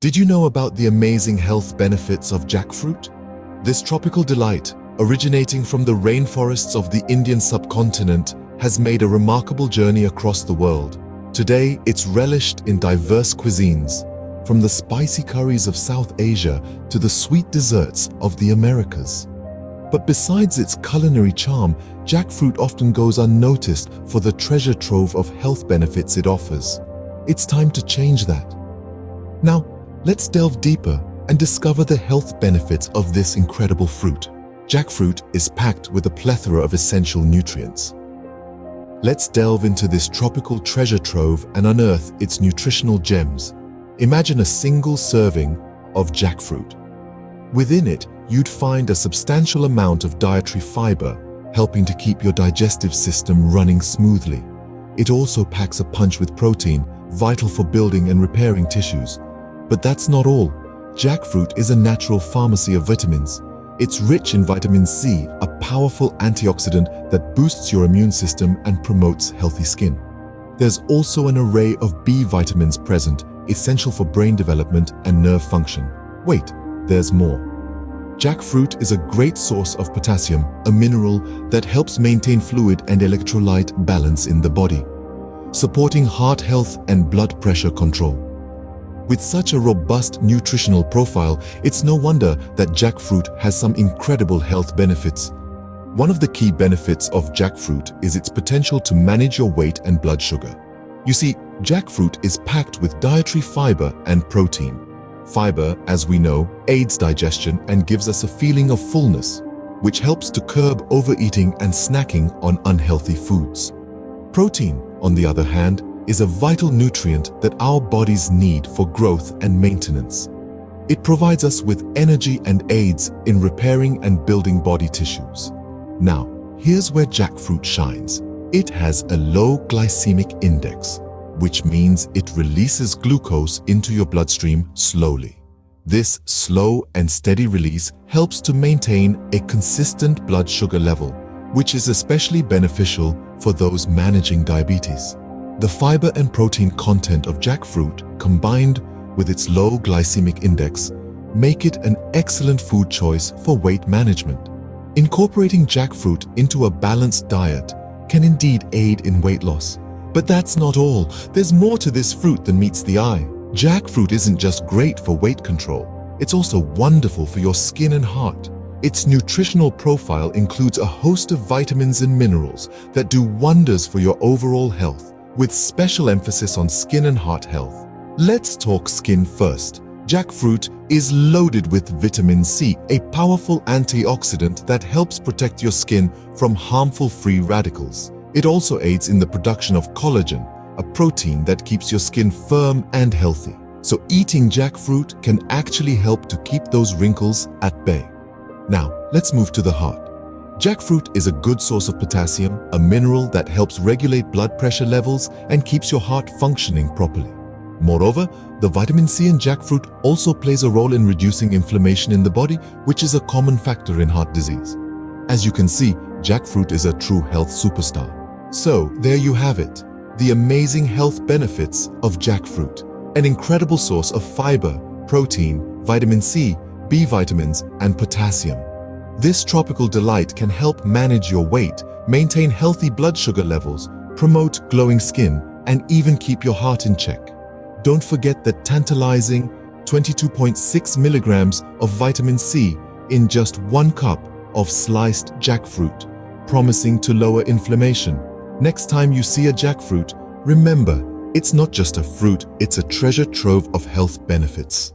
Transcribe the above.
Did you know about the amazing health benefits of jackfruit? This tropical delight, originating from the rainforests of the Indian subcontinent, has made a remarkable journey across the world. Today, it's relished in diverse cuisines, from the spicy curries of South Asia to the sweet desserts of the Americas. But besides its culinary charm, jackfruit often goes unnoticed for the treasure trove of health benefits it offers. It's time to change that. Now, let's delve deeper and discover the health benefits of this incredible fruit. Jackfruit is packed with a plethora of essential nutrients. Let's delve into this tropical treasure trove and unearth its nutritional gems. Imagine a single serving of jackfruit. Within it, you'd find a substantial amount of dietary fiber, helping to keep your digestive system running smoothly. It also packs a punch with protein, vital for building and repairing tissues. But that's not all. Jackfruit is a natural pharmacy of vitamins. It's rich in vitamin C, a powerful antioxidant that boosts your immune system and promotes healthy skin. There's also an array of B vitamins present, essential for brain development and nerve function. Wait, there's more. Jackfruit is a great source of potassium, a mineral that helps maintain fluid and electrolyte balance in the body, supporting heart health and blood pressure control. With such a robust nutritional profile, it's no wonder that jackfruit has some incredible health benefits. One of the key benefits of jackfruit is its potential to manage your weight and blood sugar. You see, jackfruit is packed with dietary fiber and protein. Fiber, as we know, aids digestion and gives us a feeling of fullness, which helps to curb overeating and snacking on unhealthy foods. Protein, on the other hand, is a vital nutrient that our bodies need for growth and maintenance. It provides us with energy and aids in repairing and building body tissues. Now, here's where jackfruit shines. It has a low glycemic index, which means it releases glucose into your bloodstream slowly. This slow and steady release helps to maintain a consistent blood sugar level, which is especially beneficial for those managing diabetes. The fiber and protein content of jackfruit, combined with its low glycemic index, make it an excellent food choice for weight management. Incorporating jackfruit into a balanced diet can indeed aid in weight loss. But that's not all. There's more to this fruit than meets the eye. Jackfruit isn't just great for weight control, it's also wonderful for your skin and heart. Its nutritional profile includes a host of vitamins and minerals that do wonders for your overall health, with special emphasis on skin and heart health. Let's talk skin first. Jackfruit is loaded with vitamin C, a powerful antioxidant that helps protect your skin from harmful free radicals. It also aids in the production of collagen, a protein that keeps your skin firm and healthy. So eating jackfruit can actually help to keep those wrinkles at bay. Now, let's move to the heart. Jackfruit is a good source of potassium, a mineral that helps regulate blood pressure levels and keeps your heart functioning properly. Moreover, the vitamin C in jackfruit also plays a role in reducing inflammation in the body, which is a common factor in heart disease. As you can see, jackfruit is a true health superstar. So, there you have it, the amazing health benefits of jackfruit, an incredible source of fiber, protein, vitamin C, B vitamins, and potassium. This tropical delight can help manage your weight, maintain healthy blood sugar levels, promote glowing skin, and even keep your heart in check. Don't forget the tantalizing 22.6 milligrams of vitamin C in just 1 cup of sliced jackfruit, promising to lower inflammation. Next time you see a jackfruit, remember, it's not just a fruit, it's a treasure trove of health benefits.